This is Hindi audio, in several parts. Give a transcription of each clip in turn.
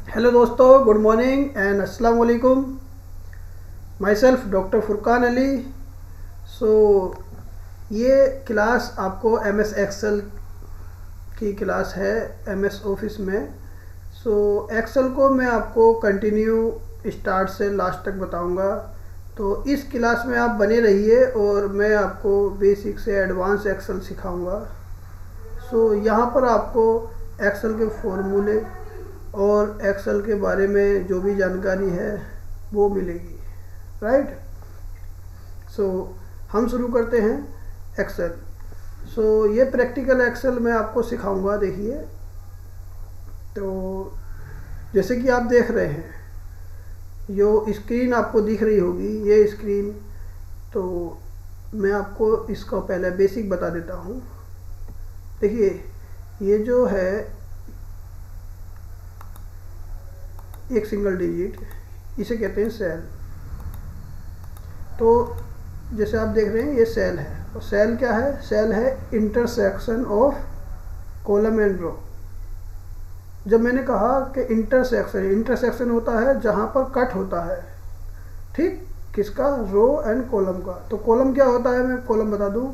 हेलो दोस्तों, गुड मॉर्निंग एंड अस्सलाम वालेकुम। My self doctor Furqan Ali. So ये क्लास आपको एम एस एक्सेल की क्लास है, एम एस ऑफिस में। सो एक्सेल को मैं आपको कंटिन्यू स्टार्ट से लास्ट तक बताऊंगा। तो इस क्लास में आप बने रहिए और मैं आपको बेसिक से एडवांस एक्सेल सिखाऊंगा। सो यहाँ पर आपको एक्सेल के फॉर्मूले और एक्सेल के बारे में जो भी जानकारी है वो मिलेगी, राइट। सो हम शुरू करते हैं एक्सेल। सो ये प्रैक्टिकल एक्सेल मैं आपको सिखाऊंगा। देखिए, तो जैसे कि आप देख रहे हैं, जो स्क्रीन आपको दिख रही होगी ये स्क्रीन, तो मैं आपको इसका पहले बेसिक बता देता हूँ। देखिए, ये जो है एक सिंगल डिजिट, इसे कहते हैं सेल। तो जैसे आप देख रहे हैं ये सेल है, और सेल क्या है? सेल है इंटरसेक्शन ऑफ कॉलम एंड रो। जब मैंने कहा कि इंटरसेक्शन होता है जहाँ पर कट होता है, ठीक, किसका? रो एंड कॉलम का। तो कॉलम क्या होता है? मैं कॉलम बता दूं।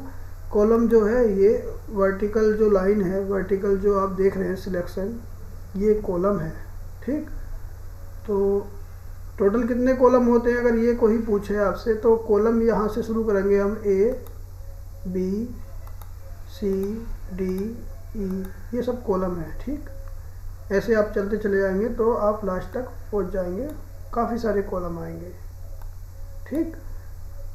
कॉलम जो है ये वर्टिकल जो लाइन है, वर्टिकल जो आप देख रहे हैं सिलेक्शन, ये कॉलम है, ठीक। तो टोटल कितने कॉलम होते हैं अगर ये कोई पूछे आपसे, तो कॉलम यहाँ से शुरू करेंगे हम, A B C D E, ये सब कॉलम है, ठीक। ऐसे आप चलते चले जाएंगे तो आप लास्ट तक पहुँच जाएंगे, काफ़ी सारे कॉलम आएंगे, ठीक।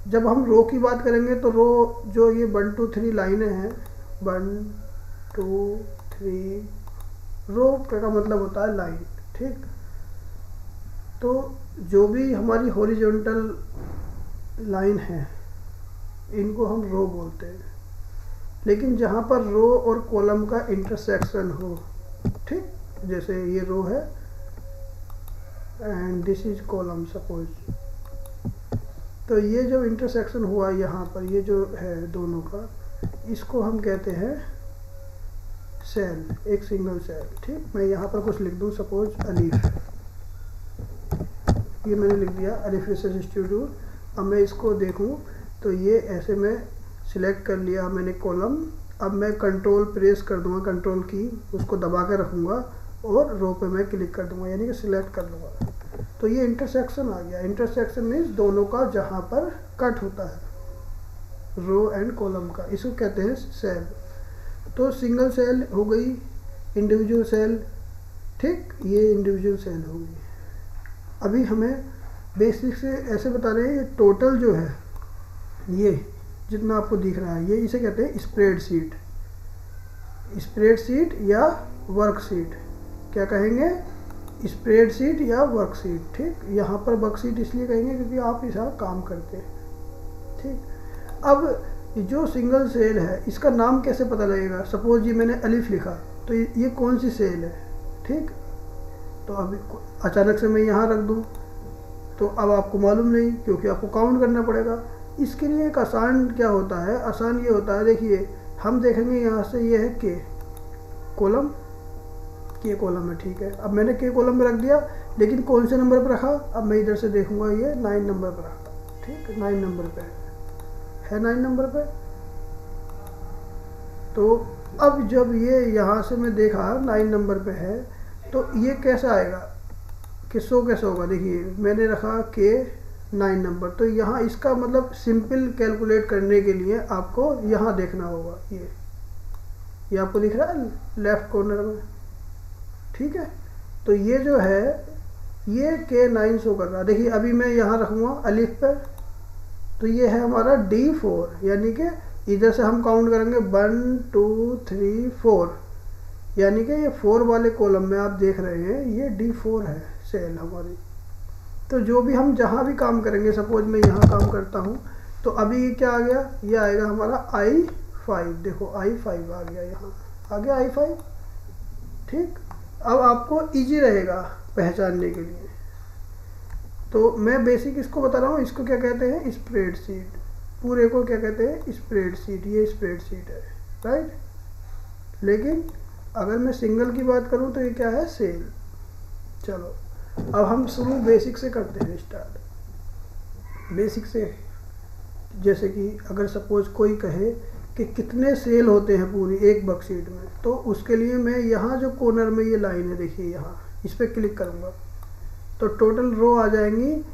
जब हम रो की बात करेंगे तो रो जो ये 1 2 3 लाइनें हैं, 1 2 3, रो का मतलब होता है लाइन, ठीक। तो जो भी हमारी हॉरिजॉन्टल लाइन है इनको हम रो बोलते हैं। लेकिन जहाँ पर रो और कॉलम का इंटरसेक्शन हो, ठीक, जैसे ये रो है and this is column suppose, तो ये जो इंटरसेक्शन हुआ यहाँ पर, ये जो है दोनों का, इसको हम कहते हैं सेल, एक सिंगल सेल, ठीक। मैं यहाँ पर कुछ लिख दूँ, सपोज अलीफ, ये मैंने लिख दिया अलिफ रिसर्च इंस्टीट्यूट। अब मैं इसको देखूं तो ये ऐसे मैं सिलेक्ट कर लिया मैंने कॉलम। अब मैं कंट्रोल प्रेस कर दूंगा, कंट्रोल की उसको दबा के रखूँगा और रो पे मैं क्लिक कर दूंगा, यानी कि सिलेक्ट कर लूँगा। तो ये इंटरसेक्शन आ गया। इंटरसेक्शन मीन्स दोनों का जहाँ पर कट होता है रो एंड कॉलम का, इसको कहते हैं सेल। तो सिंगल सेल हो गई, इंडिविजुअल सेल, ठीक, ये इंडिविजुअल सेल होगी। अभी हमें बेसिक से ऐसे बता रहे हैं, ये टोटल जो है, ये जितना आपको दिख रहा है, ये इसे कहते हैं स्प्रेडशीट। स्प्रेडशीट या वर्कशीट, क्या कहेंगे? स्प्रेडशीट या वर्कशीट, ठीक। यहाँ पर वर्कशीट इसलिए कहेंगे क्योंकि आप इस काम करते हैं, ठीक। अब जो सिंगल सेल है इसका नाम कैसे पता लगेगा? सपोज ये मैंने अलिफ लिखा, तो ये कौन सी सेल है, ठीक। तो अभी अचानक से मैं यहाँ रख दूँ तो अब आपको मालूम नहीं, क्योंकि आपको काउंट करना पड़ेगा। इसके लिए एक आसान क्या होता है, आसान ये होता है, देखिए हम देखेंगे यहाँ से, ये है के कॉलम, के कॉलम है, ठीक है। अब मैंने के कॉलम में रख दिया, लेकिन कौन से नंबर पर रखा? अब मैं इधर से देखूंगा, ये 9 नंबर पर रखा, ठीक, 9 नंबर पे है, 9 नंबर पे। तो अब जब ये यहाँ से मैं देखा 9 नंबर पे है, तो ये कैसा आएगा, कि शो कैसा होगा? देखिए मैंने रखा के 9 नंबर, तो यहाँ इसका मतलब सिंपल कैलकुलेट करने के लिए आपको यहाँ देखना होगा, ये आपको दिख रहा है लेफ्ट कॉर्नर में, ठीक है। तो ये जो है ये के 9 शो कर रहा है। देखिए अभी मैं यहाँ रखूँगा अलिफ पर, तो ये है हमारा D4, यानी कि इधर से हम काउंट करेंगे 1 2 3 4, यानी कि ये 4 वाले कॉलम में आप देख रहे हैं ये D4 है सेल हमारी। तो जो भी हम जहाँ भी काम करेंगे, सपोज मैं यहाँ काम करता हूँ, तो अभी ये क्या आ गया? ये आएगा हमारा I5, देखो I5 आ गया, यहाँ आ गया I5, ठीक। अब आपको इजी रहेगा पहचानने के लिए। तो मैं बेसिक इसको बता रहा हूँ, इसको क्या कहते हैं? स्प्रेडशीट, पूरे को क्या कहते हैं? स्प्रेडशीट, ये स्प्रेडशीट है, राइट। लेकिन अगर मैं सिंगल की बात करूं तो ये क्या है? सेल, चलो अब हम शुरू बेसिक से करते हैं स्टार्ट। बेसिक से जैसे कि अगर सपोज कोई कहे कि कितने सेल होते हैं पूरी एक वर्कशीट में, तो उसके लिए मैं यहाँ जो कॉर्नर में ये लाइन है देखिए, यहाँ इस पर क्लिक करूँगा तो टोटल रो आ जाएंगी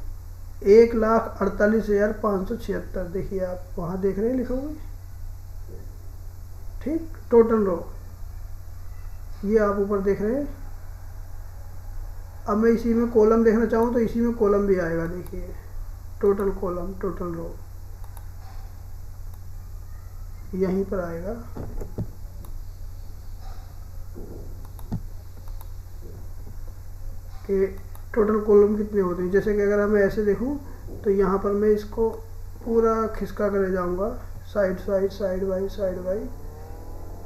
1,48,576। देखिए आप वहाँ देख रहे हैं लिखा हुआ, ठीक, टोटल रो ये आप ऊपर देख रहे हैं। अब मैं इसी में कॉलम देखना चाहूँ तो इसी में कॉलम भी आएगा, देखिए टोटल कॉलम, टोटल रो यहीं पर आएगा। कि टोटल कॉलम कितने होते हैं। जैसे कि अगर मैं ऐसे देखूं तो यहाँ पर मैं इसको पूरा खिसका कर ले जाऊँगा, side side side by side by,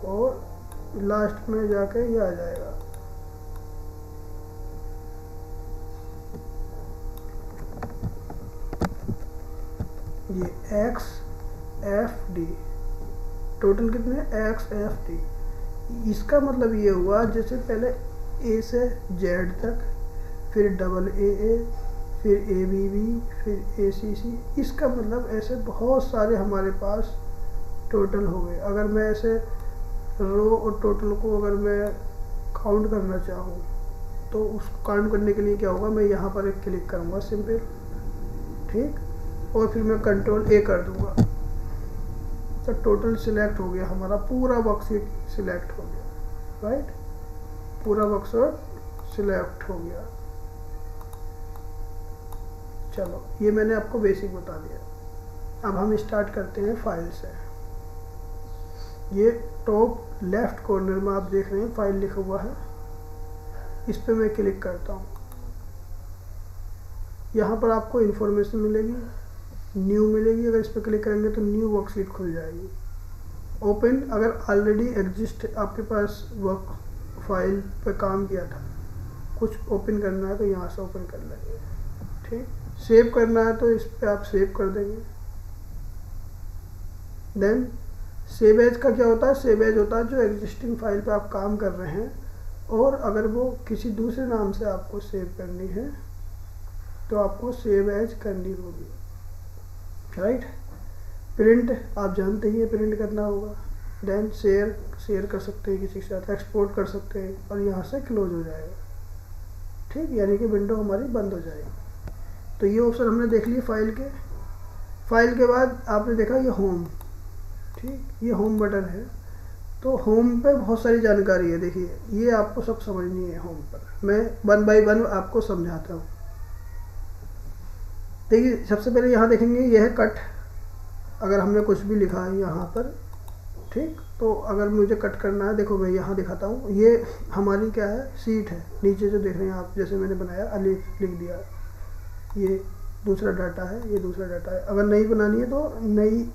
और लास्ट में जाके ये आ जाएगा। ये XFD टोटल कितने XFD। इसका मतलब ये हुआ जैसे पहले A से Z तक, फिर AA, फिर ABB, फिर ACC। इसका मतलब ऐसे बहुत सारे हमारे पास टोटल हो गए। अगर मैं ऐसे रो और टोटल को अगर मैं काउंट करना चाहूँ तो उसको काउंट करने के लिए क्या होगा, मैं यहाँ पर एक क्लिक करूँगा सिंपल, ठीक, और फिर मैं कंट्रोल A कर दूँगा तो टोटल सिलेक्ट हो गया, हमारा पूरा वर्कशीट सिलेक्ट हो गया, राइट, पूरा वर्कशीट सिलेक्ट हो गया। चलो ये मैंने आपको बेसिक बता दिया। अब हम स्टार्ट करते हैं फाइल से। ये टॉप लेफ्ट कॉर्नर में आप देख रहे हैं फाइल लिखा हुआ है, इस पर मैं क्लिक करता हूँ। यहाँ पर आपको इन्फॉर्मेशन मिलेगी, न्यू मिलेगी। अगर इस पर क्लिक करेंगे तो न्यू वर्कशीट खुल जाएगी। ओपन, अगर ऑलरेडी एग्जिस्ट आपके पास वर्क फाइल पे काम किया था, कुछ ओपन करना है तो यहाँ से ओपन कर लेंगे, ठीक। सेव करना है तो इस पर आप सेव कर देंगे। देन सेव एज का क्या होता है, सेव एज होता है जो एग्जिस्टिंग फाइल पे आप काम कर रहे हैं, और अगर वो किसी दूसरे नाम से आपको सेव करनी है तो आपको सेव एज करनी होगी, राइट। प्रिंट आप जानते ही है, प्रिंट करना होगा। देन शेयर कर सकते हैं किसी के साथ, एक्सपोर्ट कर सकते हैं, और यहाँ से क्लोज हो जाएगा, ठीक, यानी कि विंडो हमारी बंद हो जाएगी। तो ये ऑप्शन हमने देख लिए फाइल के। फाइल के बाद आपने देखा ये होम, ठीक, ये होम बटन है। तो होम पे बहुत सारी जानकारी है, देखिए ये आपको सब समझनी है। होम पर मैं 1 बाय 1 आपको समझाता हूँ। देखिए सबसे पहले यहाँ देखेंगे ये है कट। अगर हमने कुछ भी लिखा है यहाँ पर, ठीक, तो अगर मुझे कट करना है, देखो मैं यहाँ दिखाता हूँ। ये हमारी क्या है, सीट है। नीचे जो देख रहे हैं आप, जैसे मैंने बनाया अलिफ लिख दिया, ये दूसरा डाटा है, ये दूसरा डाटा है। अगर नई बनानी है तो नई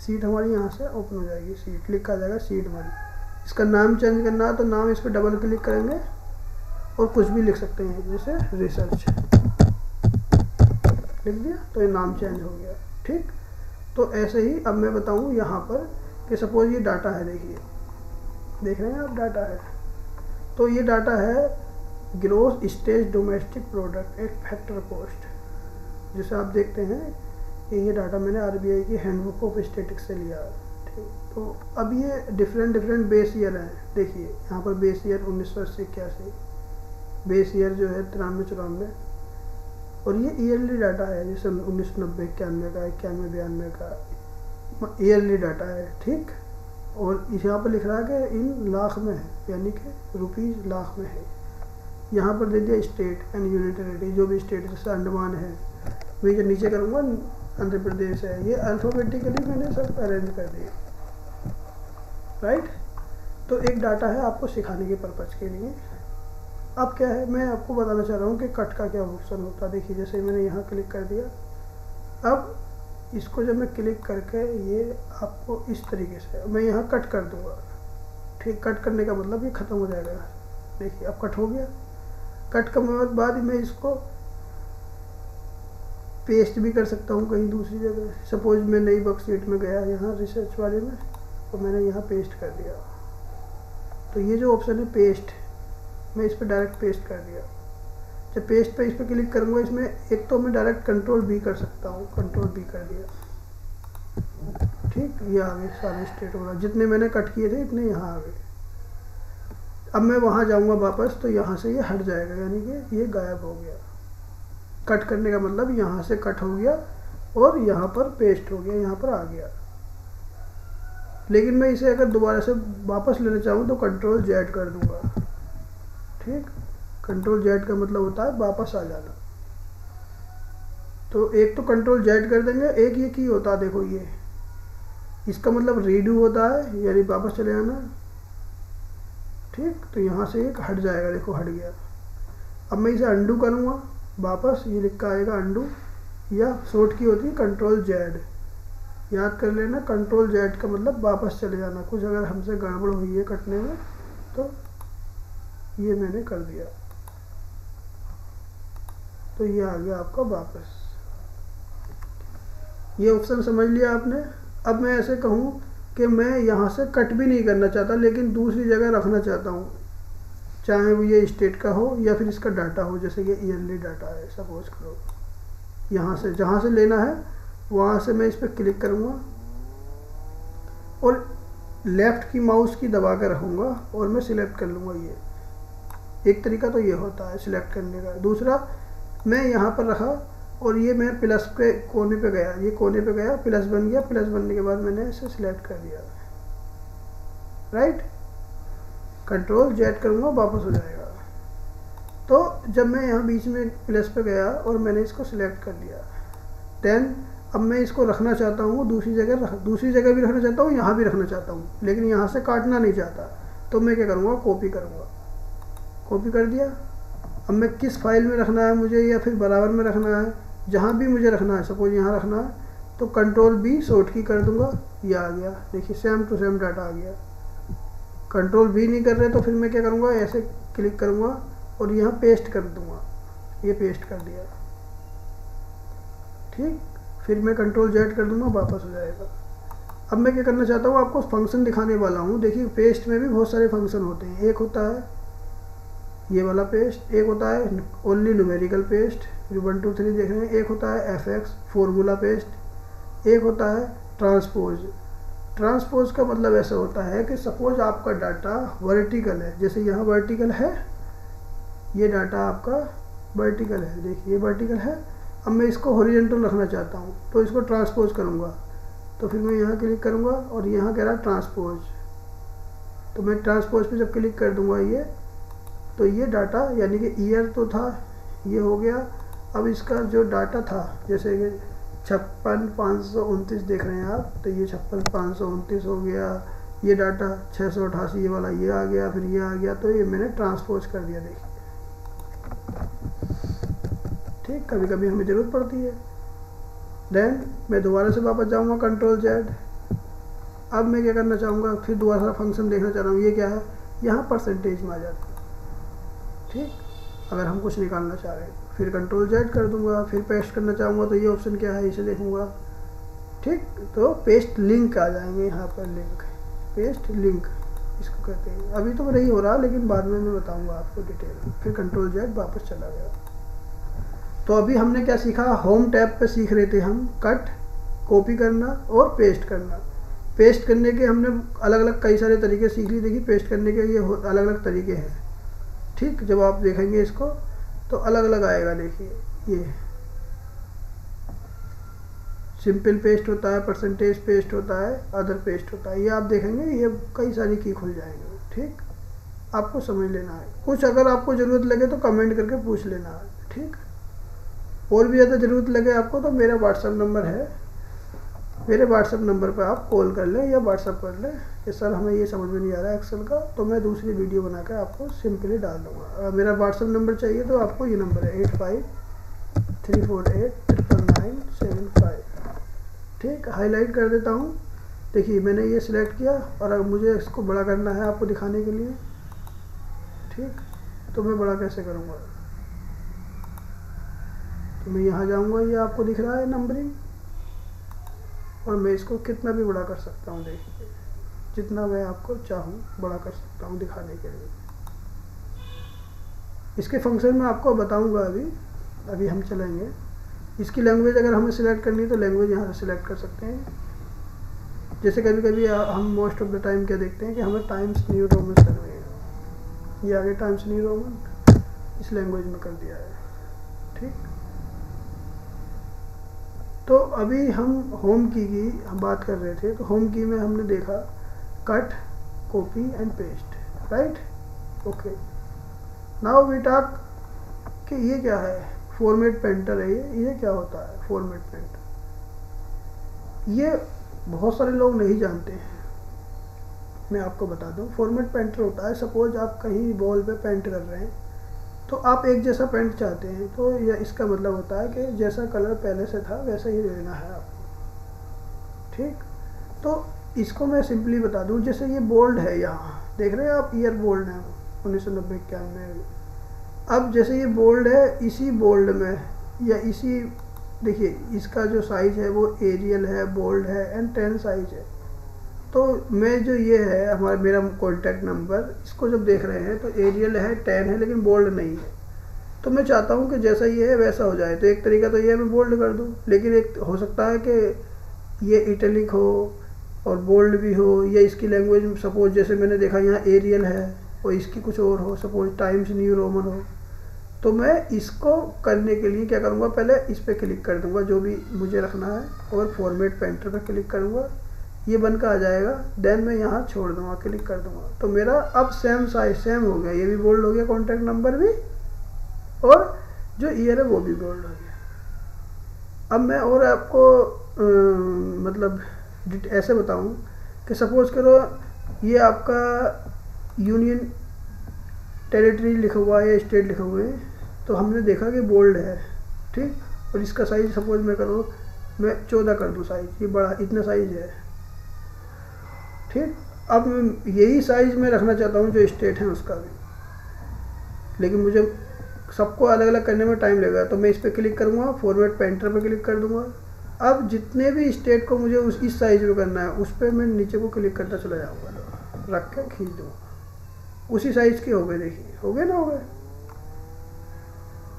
सीट हमारी यहाँ से ओपन हो जाएगी, सीट लिखा आ जाएगा, सीट हमारी। इसका नाम चेंज करना है तो नाम इस पर डबल क्लिक करेंगे और कुछ भी लिख सकते हैं, जैसे रिसर्च लिख दिया तो ये नाम चेंज हो गया, ठीक। तो ऐसे ही अब मैं बताऊँ यहाँ पर कि सपोज ये डाटा है, देखिए देख रहे हैं आप, डाटा है। तो ये डाटा है gross state domestic product at factor cost, जैसे आप देखते हैं कि ये डाटा मैंने RBI की हैंडबुक ऑफ स्टैटिस्टिक्स से लिया, ठीक। तो अब ये डिफरेंट बेस ईयर हैं। देखिए यहाँ पर बेस ईयर 1980-81, बेस ईयर जो है 93-94, और ये ईयरली डाटा है, जैसे 1990-91 का, 91-92 का ईयरली डाटा है, ठीक। और यहाँ पर लिख रहा है कि इन लाख में है, यानी कि रुपीज़ लाख में है। यहाँ पर दे दिया स्टेट एंड यूनियन टेरिटरी, जो भी स्टेट, जैसे अंडमान है, वही जो नीचे करूँगा आंध्र प्रदेश है। ये अल्फ़ाबेटिकली मैंने सब अरेंज कर दिए, राइट। तो एक डाटा है आपको सिखाने के पर्पज़ के लिए। अब क्या है, मैं आपको बताना चाह रहा हूँ कि कट का क्या ऑप्शन होता है। देखिए जैसे मैंने यहाँ क्लिक कर दिया, अब इसको जब मैं क्लिक करके ये आपको इस तरीके से मैं यहाँ कट कर दूँगा, ठीक। कट करने का मतलब ये ख़त्म हो जाएगा। देखिए अब कट हो गया। कट करने के बाद मैं इसको पेस्ट भी कर सकता हूँ कहीं दूसरी जगह। सपोज मैं नई वर्कशीट में गया यहाँ रिसर्च वाले में, तो मैंने यहाँ पेस्ट कर दिया। तो ये जो ऑप्शन है पेस्ट, मैं इस पर डायरेक्ट पेस्ट कर दिया, जब पेस्ट पे इस पर क्लिक करूँगा, इसमें एक तो मैं डायरेक्ट कंट्रोल बी कर सकता हूँ, कंट्रोल बी कर दिया, ठीक, ये आ गए सारे स्टेट वगैरह, जितने मैंने कट किए थे इतने यहाँ आ गए। अब मैं वहाँ जाऊँगा वापस तो यहाँ से ये हट जाएगा, यानी कि ये गायब हो गया। कट करने का मतलब यहाँ से कट हो गया और यहाँ पर पेस्ट हो गया, यहाँ पर आ गया। लेकिन मैं इसे अगर दोबारा से वापस लेना चाहूँ तो कंट्रोल जेड कर दूँगा, ठीक। कंट्रोल जेड का मतलब होता है वापस आ जाना। तो एक तो कंट्रोल जेड कर देंगे, एक ये की होता है, देखो ये, इसका मतलब रीडू होता है, यानी वापस चले आना, ठीक। तो यहाँ से एक हट जाएगा, देखो हट गया। अब मैं इसे अंडू करूँगा, वापस ये लिखा आएगा अंडू, या शॉर्ट की होती है कंट्रोल जेड, याद कर लेना। कंट्रोल जेड का मतलब वापस चले जाना। कुछ अगर हमसे गड़बड़ हुई है कटने में तो ये मैंने कर दिया, तो ये आ गया आपका वापस। ये ऑप्शन समझ लिया आपने। अब मैं ऐसे कहूँ कि मैं यहाँ से कट भी नहीं करना चाहता, लेकिन दूसरी जगह रखना चाहता हूँ, चाहे वो ये स्टेट का हो या फिर इसका डाटा हो, जैसे ये ईयरली डाटा है, सपोज करो। यहाँ से जहाँ से लेना है वहाँ से मैं इस पर क्लिक करूँगा और लेफ़्ट की माउस की दबा कर रखूँगा और मैं सिलेक्ट कर लूँगा। ये एक तरीका तो ये होता है सिलेक्ट करने का। दूसरा, मैं यहाँ पर रखा और ये मैं प्लस के कोने पे गया, ये कोने पे गया, प्लस बन गया, प्लस बनने के बाद मैंने इसे सिलेक्ट कर दिया, राइट। कंट्रोल जेड करूँगा, वापस हो जाएगा। तो जब मैं यहाँ बीच में प्लस पे गया और मैंने इसको सिलेक्ट कर लिया, देन अब मैं इसको रखना चाहता हूँ दूसरी जगह भी रखना चाहता हूँ, यहाँ भी रखना चाहता हूँ, लेकिन यहाँ से काटना नहीं चाहता। तो मैं क्या करूँगा, कॉपी करूँगा, कॉपी कर दिया। अब मैं किस फाइल में रखना है मुझे, या फिर बराबर में रखना है, जहाँ भी मुझे रखना है, सपोज यहाँ रखना है, तो कंट्रोल बी शॉर्ट की कर दूँगा, ये आ गया। देखिए सेम टू सेम डाटा आ गया। कंट्रोल बी नहीं कर रहे तो फिर मैं क्या करूँगा, ऐसे क्लिक करूँगा और यहाँ पेस्ट कर दूँगा, ये पेस्ट कर दिया, ठीक। फिर मैं कंट्रोल जेड कर दूँगा, वापस हो जाएगा। अब मैं क्या करना चाहता हूँ, आपको फंक्शन दिखाने वाला हूँ। देखिए पेस्ट में भी बहुत सारे फंक्शन होते हैं। एक होता है ये वाला पेस्ट, एक होता है ओनली न्यूमेरिकल पेस्ट जो 1 2 3 देख रहे हैं, एक होता है एफएक्स फॉर्मूला पेस्ट, एक होता है ट्रांसपोज। ट्रांसपोज का मतलब ऐसा होता है कि सपोज आपका डाटा वर्टिकल है, जैसे यहाँ वर्टिकल है, ये डाटा आपका वर्टिकल है, देखिए ये वर्टिकल है। अब मैं इसको हॉरिजॉन्टल रखना चाहता हूँ तो इसको ट्रांसपोज करूँगा, तो फिर मैं यहाँ क्लिक करूँगा और यहाँ कह रहा है ट्रांसपोज, तो मैं ट्रांसपोज पे जब क्लिक कर दूँगा ये, तो ये डाटा यानी कि ईयर तो था, ये हो गया। अब इसका जो डाटा था, जैसे कि 56,529 देख रहे हैं आप, तो ये 56,529 हो गया। ये डाटा 688 ये वाला ये आ गया, फिर ये आ गया, तो ये मैंने ट्रांसपोज कर दिया, देखिए, ठीक। कभी कभी हमें ज़रूरत पड़ती है। देन मैं दोबारा से वापस जाऊंगा, कंट्रोल जेड। अब मैं क्या करना चाहूँगा, फिर दोबारा फंक्शन देखना चाह रहा हूँ, ये क्या है, यहाँ परसेंटेज में आ जाता है, ठीक। अगर हम कुछ निकालना चाह रहे हैं फिर कंट्रोल जेड कर दूंगा, फिर पेस्ट करना चाहूँगा तो ये ऑप्शन क्या है, इसे देखूँगा, ठीक। तो पेस्ट लिंक आ जाएंगे यहाँ पर, लिंक, पेस्ट लिंक इसको कहते हैं। अभी तो नहीं हो रहा, लेकिन बाद में मैं बताऊँगा आपको डिटेल। फिर कंट्रोल जेड वापस चला गया। तो अभी हमने क्या सीखा, होम टैब पे सीख रहे थे हम कट, कॉपी करना और पेस्ट करना। पेस्ट करने के हमने अलग अलग कई सारे तरीके सीख लिए। देखिए पेस्ट करने के ये अलग अलग तरीके हैं, ठीक। जब आप देखेंगे इसको तो अलग अलग आएगा। देखिए ये सिंपल पेस्ट होता है, परसेंटेज पेस्ट होता है, अदर पेस्ट होता है, ये आप देखेंगे, ये कई सारी की खुल जाएंगे, ठीक। आपको समझ लेना है। कुछ अगर आपको ज़रूरत लगे तो कमेंट करके पूछ लेना है, ठीक। और भी ज़्यादा ज़रूरत लगे आपको तो मेरा व्हाट्सअप नंबर है, मेरे व्हाट्सअप नंबर पर आप कॉल कर लें या व्हाट्सअप कर लें कि सर हमें ये समझ में नहीं आ रहा है एक्सेल का, तो मैं दूसरी वीडियो बनाकर आपको सिंपली डाल दूँगा। मेरा व्हाट्सअप नंबर चाहिए तो आपको ये नंबर है 8534899975, ठीक। हाईलाइट कर देता हूँ। देखिए मैंने ये सिलेक्ट किया और अब मुझे इसको बड़ा करना है आपको दिखाने के लिए, ठीक। तो मैं बड़ा कैसे करूँगा, तो मैं यहाँ जाऊँगा, ये आपको दिख रहा है नंबरिंग, और मैं इसको कितना भी बड़ा कर सकता हूँ। देखिए जितना मैं आपको चाहूँ बड़ा कर सकता हूँ दिखाने के लिए, इसके फंक्शन मैं आपको बताऊंगा अभी हम चलेंगे। इसकी लैंग्वेज अगर हमें सिलेक्ट करनी है तो लैंग्वेज यहाँ से सिलेक्ट कर सकते हैं। जैसे कभी कभी हम मोस्ट ऑफ द टाइम क्या देखते हैं कि हमें टाइम्स न्यू रोमन करनी है, ये आगे टाइम्स न्यू रोमन इस लैंग्वेज में कर दिया है। ठीक, तो अभी हम होम की हम बात कर रहे थे, तो होम की में हमने देखा cut, copy and paste, right. Okay, now we talk कि ये क्या है, फॉर्मेट पेंटर है ये क्या होता है फॉर्मेट पेंटर। ये बहुत सारे लोग नहीं जानते हैं, मैं आपको बता दूं। फॉर्मेट पेंटर होता है, सपोज आप कहीं वॉल पे पेंट कर रहे हैं तो आप एक जैसा पेंट चाहते हैं, तो यह इसका मतलब होता है कि जैसा कलर पहले से था वैसा ही लेना है आपको। ठीक, तो इसको मैं सिंपली बता दूं, जैसे ये बोल्ड है, यहाँ देख रहे हैं आप, ईयर बोल्ड है 1990 में। अब जैसे ये बोल्ड है, इसी बोल्ड में या इसी, देखिए इसका जो साइज है वो एरियल है, बोल्ड है एंड 10 साइज है। तो मैं जो ये है मेरा कॉन्टैक्ट नंबर, इसको जब देख रहे हैं तो एरियल है, 10 है, लेकिन बोल्ड नहीं है। तो मैं चाहता हूँ कि जैसा ये है वैसा हो जाए, तो एक तरीका तो ये मैं बोल्ड कर दूँ, लेकिन एक हो सकता है कि ये इटैलिक हो और बोल्ड भी हो, या इसकी लैंग्वेज सपोज जैसे मैंने देखा यहाँ एरियल है और इसकी कुछ और हो, सपोज टाइम्स न्यू रोमन हो। तो मैं इसको करने के लिए क्या करूँगा, पहले इस पर क्लिक कर दूँगा जो भी मुझे रखना है, और फॉर्मेट पेंटर पर क्लिक करूँगा, ये बन का आ जाएगा। देन मैं यहाँ छोड़ दूँगा, क्लिक कर दूँगा, तो मेरा अब सेम साइज सेम हो गया, ये भी बोल्ड हो गया, कॉन्टैक्ट नंबर भी, और जो ईयर है वो भी बोल्ड हो गया। अब मैं और आपको मतलब ऐसे बताऊँ कि सपोज करो ये आपका यूनियन टेरिटरी लिखा हुआ है या स्टेट लिखा हुआ है, तो हमने देखा कि बोल्ड है, ठीक, और इसका साइज सपोज मैं करूँ, मैं 14 कर दूँ साइज, ये बड़ा इतना साइज है, ठीक। अब मैं यही साइज में रखना चाहता हूँ जो स्टेट है उसका भी, लेकिन मुझे सबको अलग अलग करने में टाइम लगेगा, तो मैं इस पर क्लिक करूँगा, फॉर्मेट पेंटर पर क्लिक कर दूँगा। अब जितने भी स्टेट को मुझे इस साइज में करना है उस पर मैं नीचे को क्लिक करता चला जाऊँगा, रख के खींच दूँगा, उसी साइज के हो गए, देखिए हो गए ना, हो गए,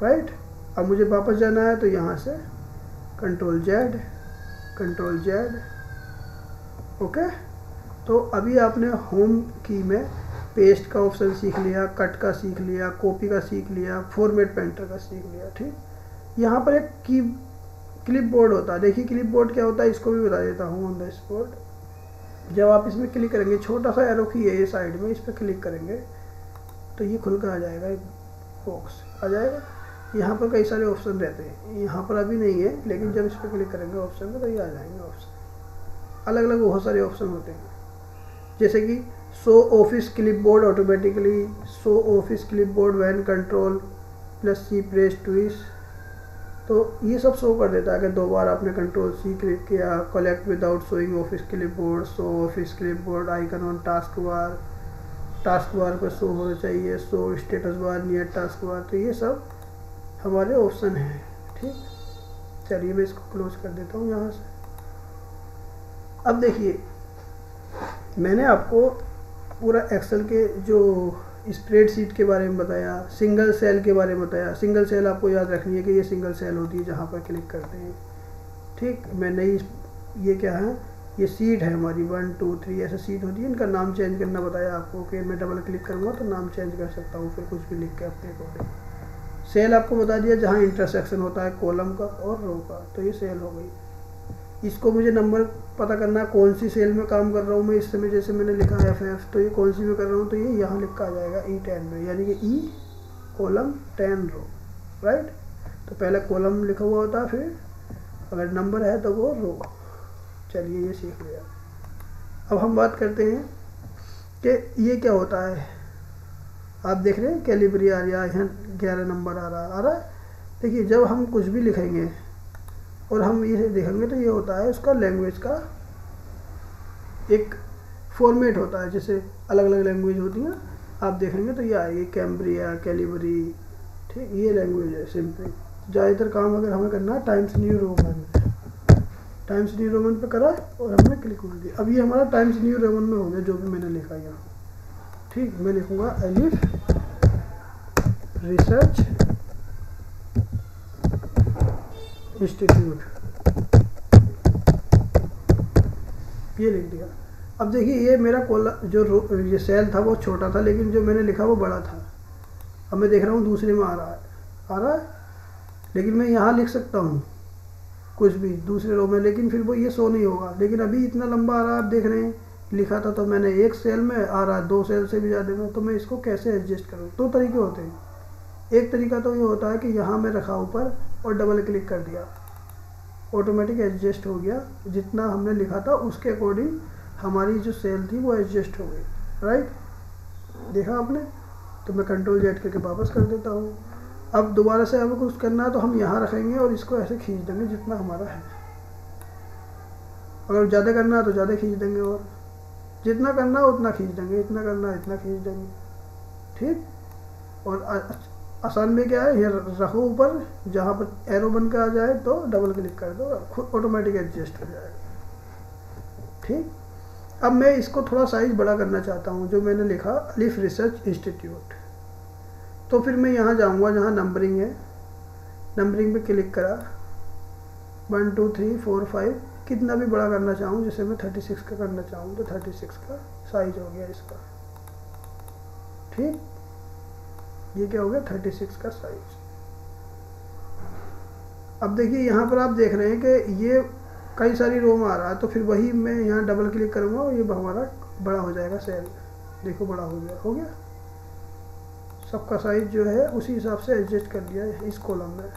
राइट। अब मुझे वापस जाना है तो यहाँ से कंट्रोल जेड, ओके। तो अभी आपने होम की में पेस्ट का ऑप्शन सीख लिया, कट का सीख लिया, कॉपी का सीख लिया, फॉर्मेट पेंटर का सीख लिया, ठीक। यहाँ पर एक क्लिप बोर्ड होता है, देखिए क्लिप बोर्ड क्या होता है इसको भी बता देता हूँ ऑन द स्पॉट। जब आप इसमें क्लिक करेंगे, छोटा सा एरो की है ये साइड में, इस पर क्लिक करेंगे तो ये खुल कर आ जाएगा, एक बॉक्स आ जाएगा। यहाँ पर कई सारे ऑप्शन रहते हैं, यहाँ पर अभी नहीं है, लेकिन जब इस पर क्लिक करेंगे ऑप्शन में तो ये आ जाएंगे ऑप्शन, अलग अलग बहुत सारे ऑप्शन होते हैं, जैसे कि show office clipboard automatically, show office clipboard when control +C press twice, तो ये सब शो कर देता है कि 2 बार आपने कंट्रोल-C क्लिक किया। Collect without showing office clip board, show office clip board icon on task bar पर शो होना चाहिए, show status bar near task bar, तो ये सब हमारे ऑप्शन हैं, ठीक। चलिए मैं इसको क्लोज कर देता हूँ यहाँ से। अब देखिए मैंने आपको पूरा एक्सेल के जो स्प्रेडशीट के बारे में बताया, सिंगल सेल के बारे में बताया। सिंगल सेल आपको याद रखनी है कि ये सिंगल सेल होती है जहाँ पर क्लिक करते हैं, ठीक। मैं नई, ये क्या है, ये सीट है हमारी 1 2 3 ऐसे सीट होती है, इनका नाम चेंज करना बताया आपको कि मैं डबल क्लिक करूँगा तो नाम चेंज कर सकता हूँ, फिर कुछ भी लिख के अपने अकॉर्डिंग। सेल आपको बता दिया जहाँ इंटरसेक्शन होता है कॉलम का और रो का, तो ये सेल हो गई। इसको मुझे नंबर पता करना है कौन सी सेल में काम कर रहा हूँ मैं इस समय, जैसे मैंने लिखा FF, तो ये कौन सी में कर रहा हूँ, तो ये यहाँ लिखा आ जाएगा E10 में, यानी कि E कॉलम 10 रो, राइट। तो पहले कॉलम लिखा हुआ होता है, फिर अगर नंबर है तो वो रो। चलिए ये सीख लिया। अब हम बात करते हैं कि ये क्या होता है। आप देख रहे हैं कैलिबरी आ रहा है, यहाँ 11 नंबर आ रहा है। देखिए जब हम कुछ भी लिखेंगे और हम ये देखेंगे तो ये होता है उसका लैंग्वेज का एक फॉर्मेट होता है, जैसे अलग अलग लैंग्वेज होती हैं, आप देखेंगे तो ये आएगी कैम्ब्रिया, कैलिबरी, ठीक। ये लैंग्वेज है सिंपली। ज़्यादातर काम अगर हमें करना है टाइम्स न्यू रोमन पे करा और हमने क्लिक कर दिया। अब ये हमारा टाइम्स न्यू रोमन में हो गया जो भी मैंने लिखा यहाँ, ठीक। मैं लिखूँगा एलिफ रिसर्च इंस्टीट्यूट, ये लिख दिया। अब देखिए ये मेरा जो ये सेल था वो छोटा था, लेकिन जो मैंने लिखा वो बड़ा था। अब मैं देख रहा हूँ दूसरे में आ रहा है, लेकिन मैं यहाँ लिख सकता हूँ कुछ भी दूसरे रो में, लेकिन फिर वो ये शो नहीं होगा। लेकिन अभी इतना लंबा आ रहा है, आप देख रहे हैं लिखा था तो मैंने एक सेल में आ रहा है, 2 सेल से भी ज़्यादा में, तो मैं इसको कैसे एडजस्ट करूँ? 2 तरीके होते हैं। एक तरीका तो ये होता है कि यहाँ मैं रखा ऊपर और डबल क्लिक कर दिया, ऑटोमेटिक एडजस्ट हो गया, जितना हमने लिखा था उसके अकॉर्डिंग हमारी जो सेल थी वो एडजस्ट हो गई, राइट? देखा आपने? तो मैं कंट्रोल Z करके वापस कर देता हूँ। अब दोबारा से हमें कुछ करना है तो हम यहाँ रखेंगे और इसको ऐसे खींच देंगे जितना हमारा है। अगर ज़्यादा करना है तो ज़्यादा खींच देंगे, और जितना करना है उतना खींच देंगे, इतना करना है इतना खींच देंगे, ठीक। और आसान में क्या है, ये रखो ऊपर, जहाँ पर एरो बन के आ जाए तो डबल क्लिक कर दो, खुद ऑटोमेटिक एडजस्ट हो जाएगा, ठीक। अब मैं इसको थोड़ा साइज बड़ा करना चाहता हूँ, जो मैंने लिखा अलिफ रिसर्च इंस्टीट्यूट। तो फिर मैं यहाँ जाऊँगा जहाँ नंबरिंग है, नंबरिंग पे क्लिक करा, 1 2 3 4 5, कितना भी बड़ा करना चाहूँ, जैसे मैं 36 का करना चाहूँ तो 36 का साइज हो गया इसका, ठीक। ये क्या हो गया, 36 का साइज। अब देखिए यहाँ पर आप देख रहे हैं कि ये कई सारी रो में आ रहा है, तो फिर वही मैं यहाँ डबल क्लिक करूँगा और ये हमारा बड़ा हो जाएगा सेल। देखो बड़ा हो गया। सबका साइज जो है उसी हिसाब से एडजस्ट कर दिया है इस कॉलम में,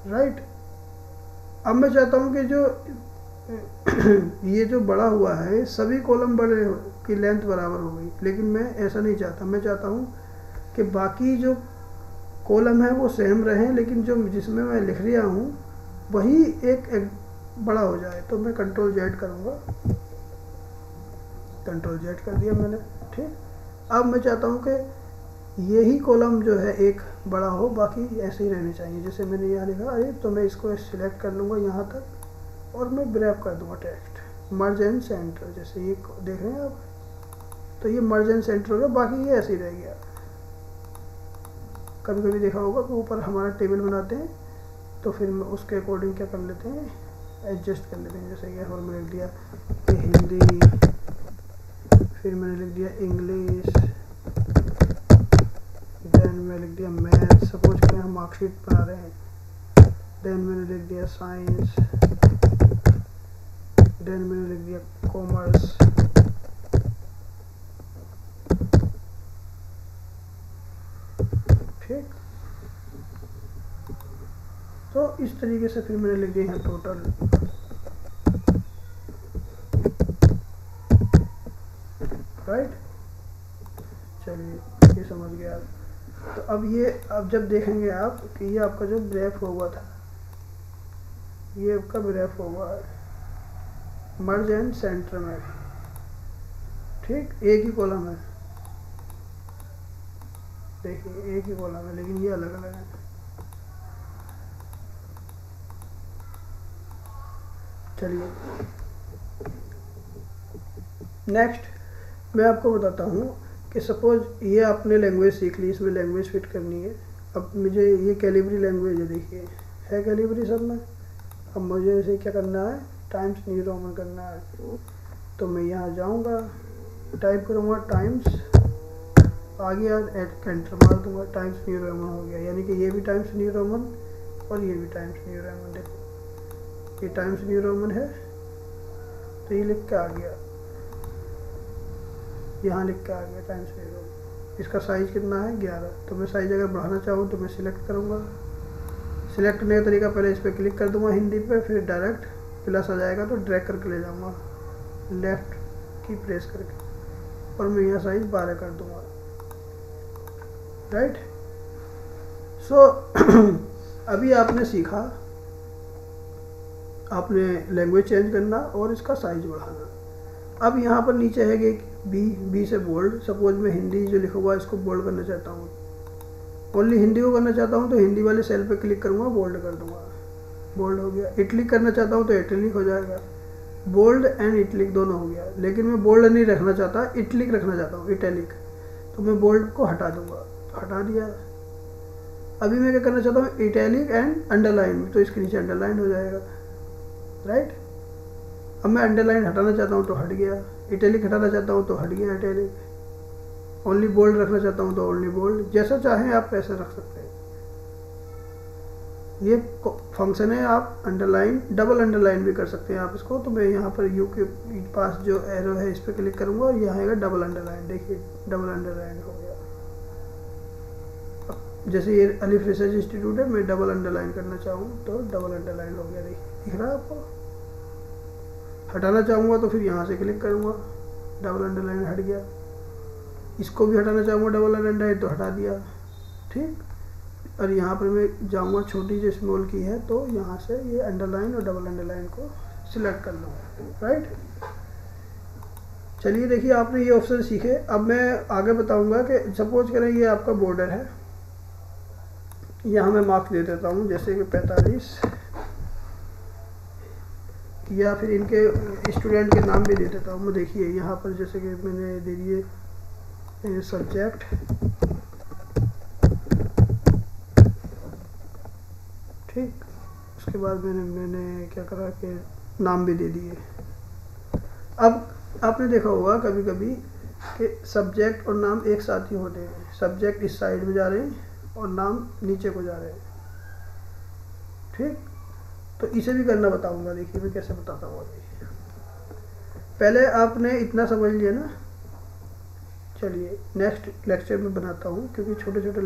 राइट। अब मैं चाहता हूँ कि जो ये जो बड़ा हुआ है सभी कॉलम बड़े की लेंथ बराबर हो गई, लेकिन मैं ऐसा नहीं चाहता। मैं चाहता हूँ कि बाकी जो कॉलम है वो सेम रहें, लेकिन जो जिसमें मैं लिख रहा हूँ वही एक बड़ा हो जाए। तो मैं कंट्रोल Z करूँगा, कंट्रोल Z कर दिया मैंने, ठीक। अब मैं चाहता हूँ कि यही कॉलम जो है एक बड़ा हो, बाकी ऐसे ही रहने चाहिए। जैसे मैंने यहाँ लिखा अरे, तो मैं इसको सिलेक्ट कर लूँगा यहाँ तक और मैं ग्रैब कर दूँगा टेक्स्ट, मर्ज एंड सेंटर। जैसे ये देख रहे हैं आप, तो ये मर्ज एंड सेंटर हो गया, बाकी ये ऐसे ही रह गया। कभी कभी देखा होगा कि ऊपर हमारा टेबल बनाते हैं तो फिर उसके अकॉर्डिंग क्या कर लेते हैं, एडजस्ट कर लेते हैं। जैसे ये और मैंने लिख दिया कि हिंदी, फिर मैंने लिख दिया इंग्लिश, देन मैं लिख दिया मैथ, सपोज करें हम मार्कशीट बना रहे हैं, देन मैंने लिख दिया साइंस, देन मैंने लिख दिया कॉमर्स, ठीक। तो इस तरीके से फिर मैंने लिख दिया है टोटल, राइट। चलिए ये समझ गया। तो अब जब देखेंगे आप कि ये आपका जो ब्रेफ हुआ था, ये आपका ब्रेफ हुआ है मर्ज एंड सेंटर में, ठीक। एक ही कॉलम है, देखिए एक ही कॉलम है, लेकिन ये अलग अलग है। चलिए नेक्स्ट मैं आपको बताता हूँ कि सपोज ये आपने लैंग्वेज सीख ली, इसमें लैंग्वेज फिट करनी है। अब मुझे ये कैलिबरी लैंग्वेज है, देखिए है कैलिबरी सब में। अब मुझे इसे क्या करना है, टाइम्स न्यू रोमन करना है। तो मैं यहाँ जाऊँगा, टाइप करूँगा टाइम्स, आगे एंटर मार दूँगा, टाइम्स न्यू रोमन हो गया। यानी कि ये भी टाइम्स न्यू रोमन और ये भी टाइम्स न्यू रोमन। देखो ये टाइम्स न्यू रोमन है, तो ये लिख के आ गया, यहाँ लिख के आ गया टाइम्स न्यू रोमन। इसका साइज़ कितना है, 11। तो मैं साइज़ अगर बढ़ाना चाहूँ तो मैं सिलेक्ट करूँगा। सिलेक्ट करने का तरीका, पहले इस पर क्लिक कर दूँगा हिंदी पे, फिर डायरेक्ट प्लस आ जाएगा तो ड्रैग करके ले जाऊँगा लेफ़्ट की प्रेस करके, और मैं यहाँ साइज़ 12 कर दूँगा, राइट। सो अभी आपने सीखा, आपने लैंग्वेज चेंज करना और इसका साइज बढ़ाना। अब यहाँ पर नीचे है कि बी से बोल्ड। सपोज मैं हिंदी जो लिखा हुआ है इसको बोल्ड करना चाहता हूँ, ओनली हिंदी को करना चाहता हूँ, तो हिंदी वाले सेल पे क्लिक करूँगा, बोल्ड कर दूँगा, बोल्ड हो गया। इटलिक करना चाहता हूँ तो इटलिक हो जाएगा, बोल्ड एंड इटलिक दोनों हो गया। लेकिन मैं बोल्ड नहीं रखना चाहता, इटलिक रखना चाहता हूँ, इटैलिक। तो मैं बोल्ड को हटा दूंगा, तो हटा दिया। अभी मैं क्या करना चाहता हूँ, इटैलिक एंड अंडरलाइन, तो इसके नीचे अंडरलाइन हो जाएगा, राइट। अब मैं अंडरलाइन हटाना चाहता हूँ तो हट गया, इटैलिक हटाना चाहता हूँ तो हट गया इटैलिक, ओनली बोल्ड रखना चाहता हूँ तो ओनली बोल्ड, जैसा चाहें आप वैसा रख सकते हैं। ये फंक्शन है, आप अंडरलाइन डबल अंडरलाइन भी कर सकते हैं आप इसको। तो मैं यहाँ पर यू के पास जो एरो है इस पर क्लिक करूँगा और यहाँ आएगा डबल अंडरलाइन, देखिए डबल अंडरलाइन हो गया। जैसे ये अलिफ रिसर्च इंस्टीट्यूट है, मैं डबल अंडरलाइन करना चाहूँ तो डबल अंडरलाइन हो गया, देखिए दिख रहा है आपको। हटाना चाहूँगा तो फिर यहाँ से क्लिक करूँगा, डबल अंडरलाइन हट गया। इसको भी हटाना चाहूँगा डबल अंडरलाइन तो हटा दिया, ठीक। और यहाँ पर मैं जाऊँगा, छोटी जो स्मॉल की है, तो यहाँ से ये अंडरलाइन और डबल अंडरलाइन को सिलेक्ट कर लूँगा, राइट। चलिए देखिए, आपने ये ऑप्शन सीखे। अब मैं आगे बताऊँगा कि सपोज करें ये आपका बॉर्डर है, यहाँ मैं मार्क्स दे देता हूँ, जैसे कि 45, या फिर इनके स्टूडेंट के नाम भी दे देता हूँ मैं। देखिए यहाँ पर जैसे कि मैंने दे दिए सब्जेक्ट, ठीक। उसके बाद मैंने क्या करा कि नाम भी दे दिए। अब आपने देखा होगा कभी कभी कि सब्जेक्ट और नाम एक साथ ही होते हैं, सब्जेक्ट इस साइड में जा रहे हैं और नाम नीचे को जा रहे हैं, ठीक। तो इसे भी करना बताऊंगा, देखिए मैं कैसे बताता हूँ अभी। पहले आपने इतना समझ लिया ना, चलिए नेक्स्ट लेक्चर में बनाता हूँ, क्योंकि छोटे छोटे